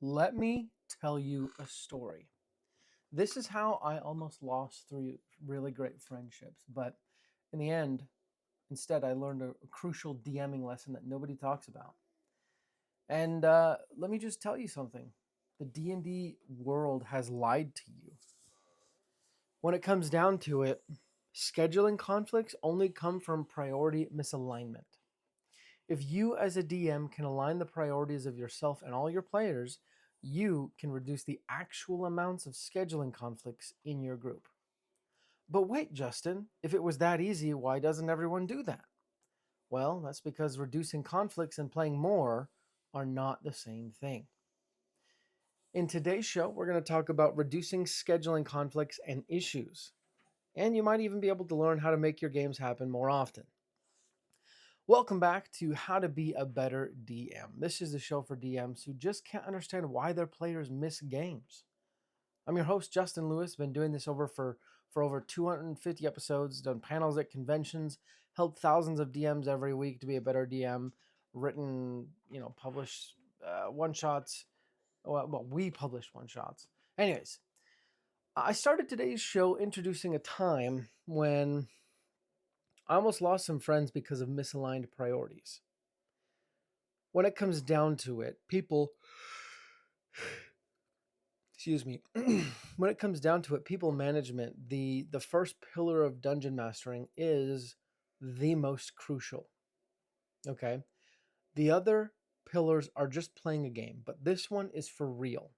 Let me tell you a story. This is how I almost lost three really great friendships, but in the end, instead, I learned a crucial DMing lesson that nobody talks about. And let me just tell you something: the D&D world has lied to you. When it comes down to it, scheduling conflicts only come from priority misalignment. If you, as a DM, can align the priorities of yourself and all your players, you can reduce the actual amounts of scheduling conflicts in your group. But wait, Justin, if it was that easy, why doesn't everyone do that? Well, that's because reducing conflicts and playing more are not the same thing. In today's show, we're going to talk about reducing scheduling conflicts and issues. And you might even be able to learn how to make your games happen more often. Welcome back to How to Be a Better DM. This is the show for DMs who just can't understand why their players miss games. I'm your host, Justin Lewis. Been doing this for over 250 episodes, done panels at conventions, helped thousands of DMs every week to be a better DM, written, published one-shots. Well, we published one-shots. Anyways, I started today's show introducing a time when I almost lost some friends because of misaligned priorities. When it comes down to it, excuse me, when it comes down to it, people management, the first pillar of dungeon mastering is the most crucial. Okay? The other pillars are just playing a game, but this one is for real.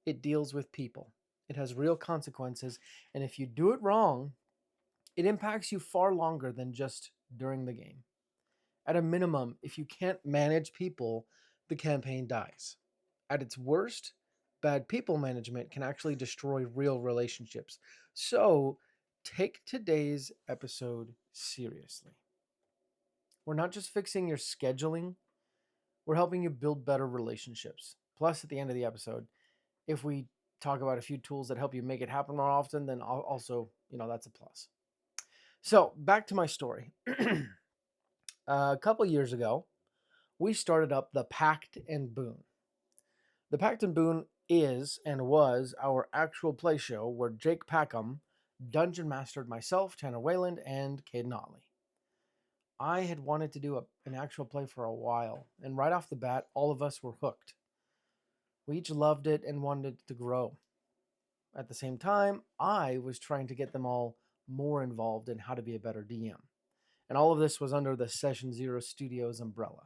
It deals with people. It has real consequences, and if you do it wrong, it impacts you far longer than just during the game. At a minimum, if you can't manage people, the campaign dies. At its worst, bad people management can actually destroy real relationships. So, take today's episode seriously. We're not just fixing your scheduling, we're helping you build better relationships. Plus, at the end of the episode, if we talk about a few tools that help you make it happen more often, then also, that's a plus. So, back to my story. A couple years ago, we started up the Pact and Boon. The Pact and Boon is and was our actual play show where Jake Packham dungeon mastered myself, Tanner Wayland, and Caden Otley. I had wanted to do an actual play for a while, and right off the bat, all of us were hooked. We each loved it and wanted it to grow. At the same time, I was trying to get them all more involved in how to be a better DM. And all of this was under the Session Zero Studios umbrella.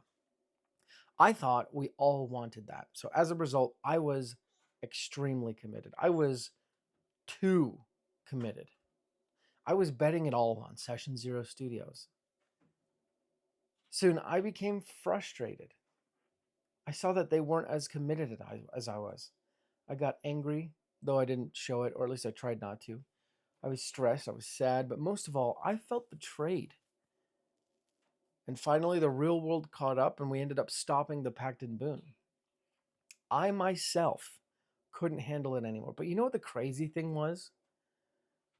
I thought we all wanted that. So as a result, I was extremely committed. I was too committed. I was betting it all on Session Zero Studios. Soon I became frustrated. I saw that they weren't as committed as I was. I got angry, though I didn't show it, or at least I tried not to. I was stressed, I was sad, but most of all, I felt betrayed. And finally, the real world caught up, and we ended up stopping the Pact and Boon. I myself couldn't handle it anymore. But you know what the crazy thing was?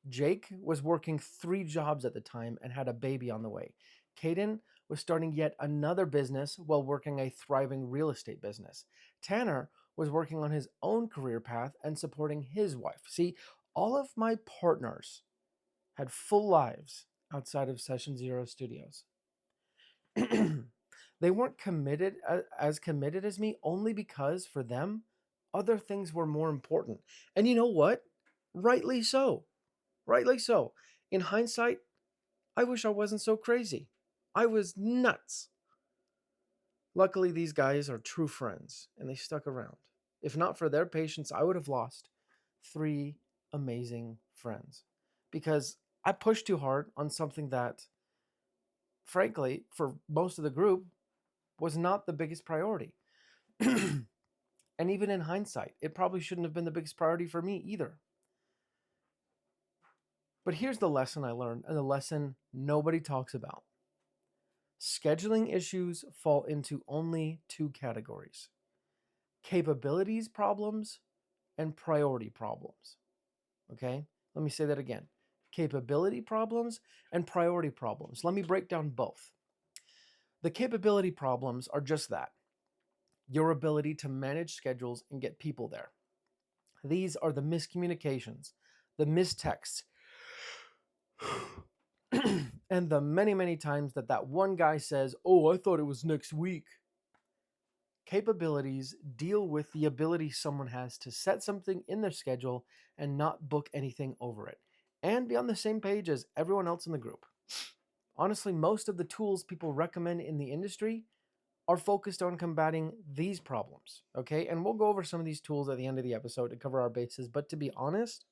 Jake was working 3 jobs at the time and had a baby on the way. Caden was starting yet another business while working a thriving real estate business. Tanner was working on his own career path and supporting his wife. See, all of my partners had full lives outside of Session Zero Studios. They weren't committed as me only because for them, other things were more important. And you know what? Rightly so. Rightly so. In hindsight, I wish I wasn't so crazy. I was nuts. Luckily, these guys are true friends and they stuck around. If not for their patience, I would have lost 3 amazing friends because I pushed too hard on something that, frankly, for most of the group, was not the biggest priority. And even in hindsight, it probably shouldn't have been the biggest priority for me either. But here's the lesson I learned, and the lesson nobody talks about. Scheduling issues fall into only 2 categories: capabilities problems and priority problems. Okay? Let me say that again: capability problems and priority problems. Let me break down both. The capability problems are just that: your ability to manage schedules and get people there. These are the miscommunications, the mistexts, and the many, many times that one guy says, "Oh, I thought it was next week." Capabilities deal with the ability someone has to set something in their schedule and not book anything over it, and be on the same page as everyone else in the group. Honestly, most of the tools people recommend in the industry are focused on combating these problems, okay? And we'll go over some of these tools at the end of the episode to cover our bases, but to be honest,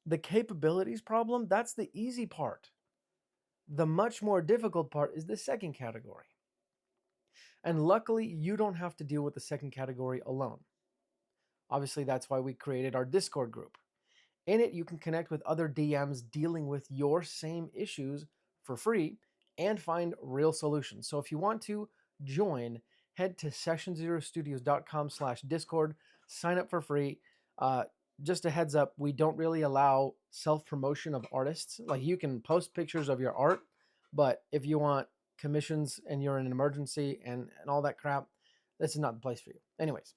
the capabilities problem, that's the easy part. The much more difficult part is the second category. And luckily, you don't have to deal with the second category alone. Obviously, that's why we created our Discord group. In it, you can connect with other DMs dealing with your same issues for free and find real solutions. So if you want to join, head to sessionzerostudios.com/discord, sign up for free. Just a heads up, we don't really allow self-promotion of artists. Like, you can post pictures of your art, but if you want commissions and you're in an emergency and all that crap, this is not the place for you. Anyways.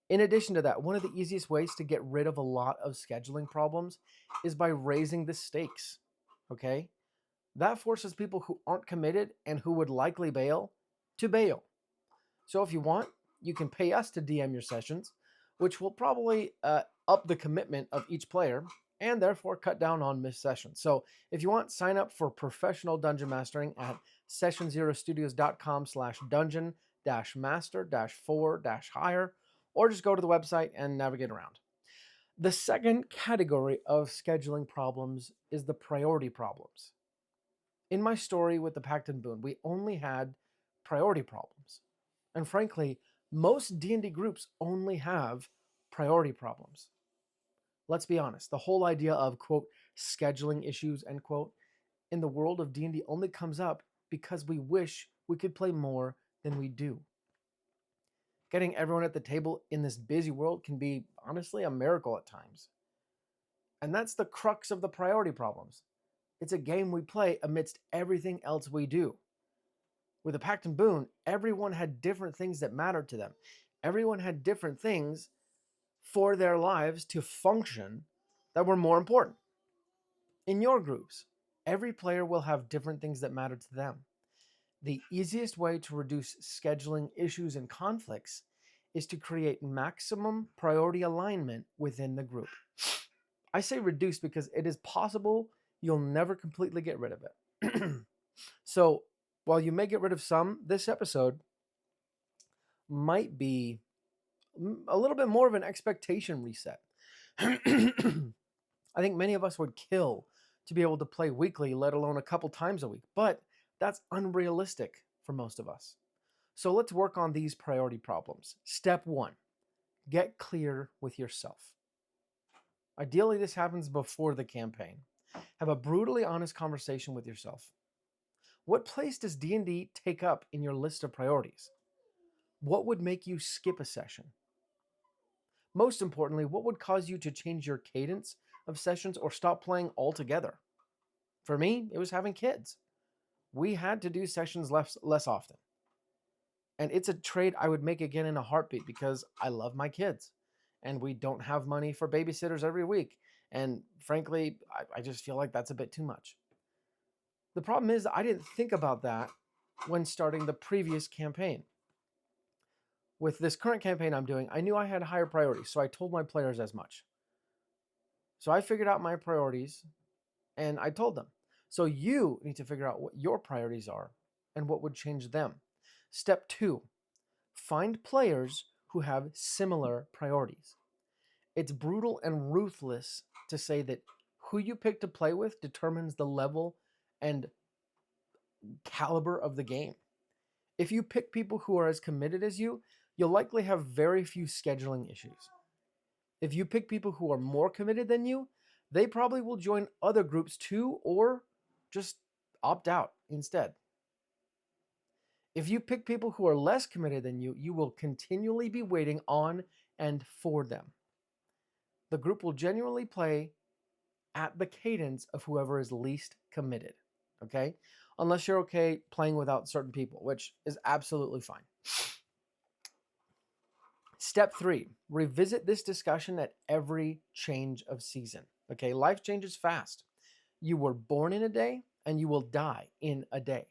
In addition to that, one of the easiest ways to get rid of a lot of scheduling problems is by raising the stakes, okay? That forces people who aren't committed and who would likely bail to bail. So if you want, you can pay us to DM your sessions, which will probably up the commitment of each player and therefore cut down on missed sessions. So if you want, sign up for professional dungeon mastering at sessionzerostudios.com/dungeon-master-4-hire, or just go to the website and navigate around. The second category of scheduling problems is the priority problems. In my story with the Pact and Boon, we only had priority problems. And frankly, most D&D groups only have priority problems. Let's be honest, the whole idea of, quote, scheduling issues, end quote, in the world of D&D only comes up because we wish we could play more than we do. Getting everyone at the table in this busy world can be, honestly, a miracle at times. And that's the crux of the priority problems. It's a game we play amidst everything else we do. With the Pact and Boon, everyone had different things that mattered to them. Everyone had different things for their lives to function that were more important. In your groups, every player will have different things that matter to them. The easiest way to reduce scheduling issues and conflicts is to create maximum priority alignment within the group. I say reduce because it is possible you'll never completely get rid of it. So while you may get rid of some, this episode might be a little bit more of an expectation reset. I think many of us would kill to be able to play weekly, let alone a couple times a week, but that's unrealistic for most of us. So let's work on these priority problems. Step 1, get clear with yourself. Ideally, this happens before the campaign. Have a brutally honest conversation with yourself. What place does D&D take up in your list of priorities? What would make you skip a session? Most importantly, what would cause you to change your cadence of sessions or stop playing altogether? For me, it was having kids. We had to do sessions less often. And it's a trade I would make again in a heartbeat because I love my kids. And we don't have money for babysitters every week. And frankly, I just feel like that's a bit too much. The problem is I didn't think about that when starting the previous campaign. With this current campaign I'm doing, I knew I had higher priorities, so I told my players as much. So I figured out my priorities, and I told them. So you need to figure out what your priorities are and what would change them. Step 2, find players who have similar priorities. It's brutal and ruthless to say that who you pick to play with determines the level and caliber of the game. If you pick people who are as committed as you, you'll likely have very few scheduling issues. If you pick people who are more committed than you, they probably will join other groups too, or just opt out instead. If you pick people who are less committed than you, you will continually be waiting on and for them. The group will genuinely play at the cadence of whoever is least committed, okay? Unless you're okay playing without certain people, which is absolutely fine. Step 3, revisit this discussion at every change of season. Okay, life changes fast. You were born in a day and you will die in a day.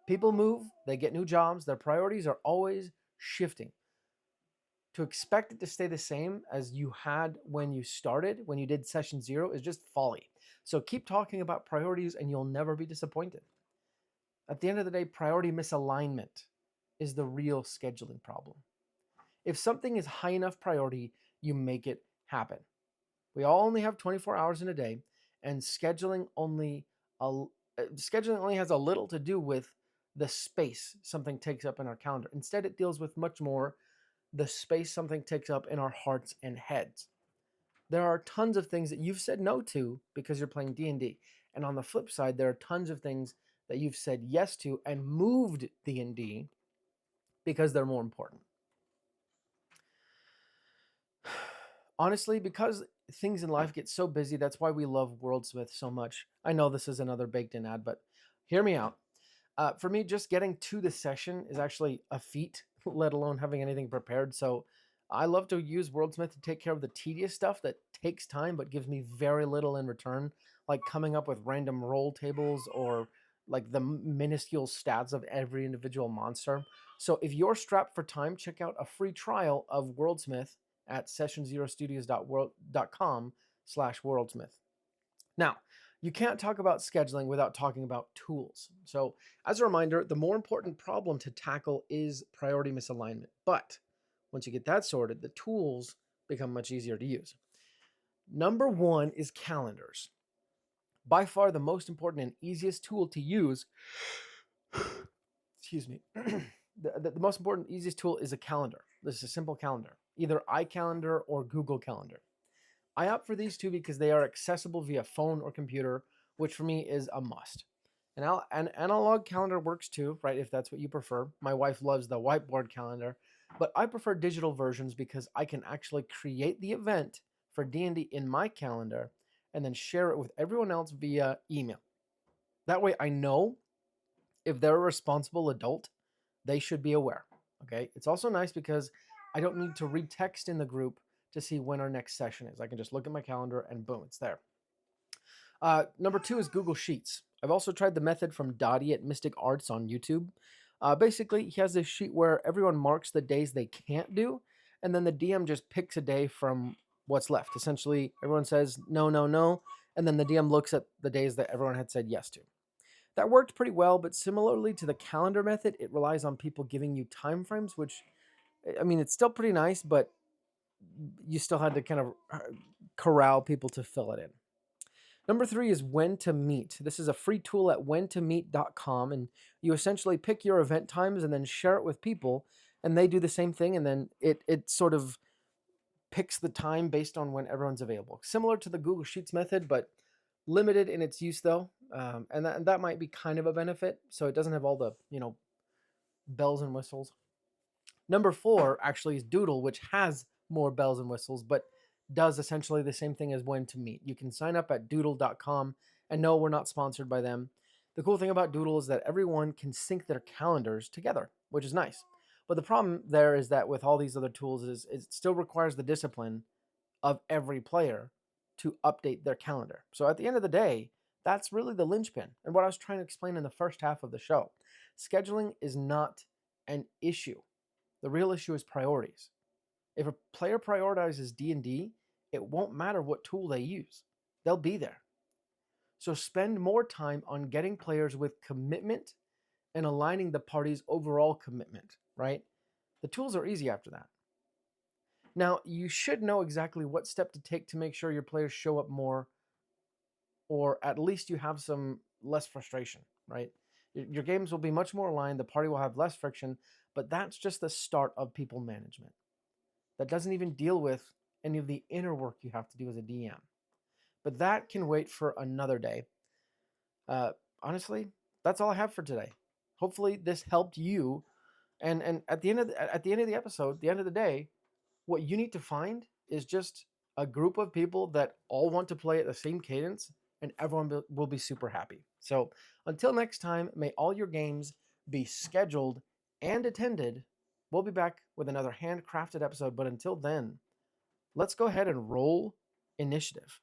People move, they get new jobs, their priorities are always shifting. To expect it to stay the same as you had when you started, when you did session 0, is just folly. So keep talking about priorities and you'll never be disappointed. At the end of the day, priority misalignment is the real scheduling problem. If something is high enough priority, you make it happen. We all only have 24 hours in a day, and scheduling only has a little to do with the space something takes up in our calendar. Instead, it deals with much more the space something takes up in our hearts and heads. There are tons of things that you've said no to because you're playing D&D. And on the flip side, there are tons of things that you've said yes to and moved D&D because they're more important. Honestly, because things in life get so busy, that's why we love Worldsmith so much. I know this is another baked-in ad, but hear me out. For me, just getting to the session is actually a feat, let alone having anything prepared. So I love to use Worldsmith to take care of the tedious stuff that takes time but gives me very little in return, like coming up with random roll tables or like the minuscule stats of every individual monster. So if you're strapped for time, check out a free trial of Worldsmith at sessionzerostudios.com/worldsmith. Now, you can't talk about scheduling without talking about tools. So, as a reminder, the more important problem to tackle is priority misalignment. But once you get that sorted, the tools become much easier to use. Number 1 is calendars. By far the most important and easiest tool to use. Excuse me. The most important, easiest tool is a calendar. This is a simple calendar, either iCalendar or Google Calendar. I opt for these two because they are accessible via phone or computer, which for me is a must. An analog calendar works too, right? If that's what you prefer. My wife loves the whiteboard calendar, but I prefer digital versions because I can actually create the event for D&D in my calendar and then share it with everyone else via email. That way I know if they're a responsible adult, they should be aware. Okay. It's also nice because I don't need to read text in the group to see when our next session is. I can just look at my calendar and boom, it's there. Number 2 is Google Sheets. I've also tried the method from Dottie at Mystic Arts on YouTube. Basically, he has this sheet where everyone marks the days they can't do, and then the DM just picks a day from what's left. Essentially, everyone says no, no, no, and then the DM looks at the days that everyone had said yes to. That worked pretty well, but similarly to the calendar method, it relies on people giving you time frames, which, I mean, it's still pretty nice, but you still had to kind of corral people to fill it in. Number 3 is When to Meet. This is a free tool at whentomeet.com, and you essentially pick your event times and then share it with people, and they do the same thing, and then it sort of picks the time based on when everyone's available. Similar to the Google Sheets method, but limited in its use though, and that might be kind of a benefit. So it doesn't have all the bells and whistles. Number 4 actually is Doodle, which has more bells and whistles, but does essentially the same thing as When to Meet. You can sign up at doodle.com, and no, we're not sponsored by them. The cool thing about Doodle is that everyone can sync their calendars together, which is nice. But the problem there is that with all these other tools is it still requires the discipline of every player to update their calendar. So at the end of the day, that's really the linchpin. And what I was trying to explain in the first half of the show, scheduling is not an issue. The real issue is priorities. If a player prioritizes D&D, it won't matter what tool they use. They'll be there. So spend more time on getting players with commitment and aligning the party's overall commitment, right? The tools are easy after that. Now, you should know exactly what step to take to make sure your players show up more, or at least you have some less frustration, right? Your games will be much more aligned, the party will have less friction, but that's just the start of people management. That doesn't even deal with any of the inner work you have to do as a DM. But that can wait for another day. Honestly, that's all I have for today. Hopefully this helped you. And at the end of the episode, the end of the day, what you need to find is just a group of people that all want to play at the same cadence, and everyone will be super happy. So until next time, may all your games be scheduled and attended. We'll be back with another handcrafted episode. But until then, let's go ahead and roll initiative.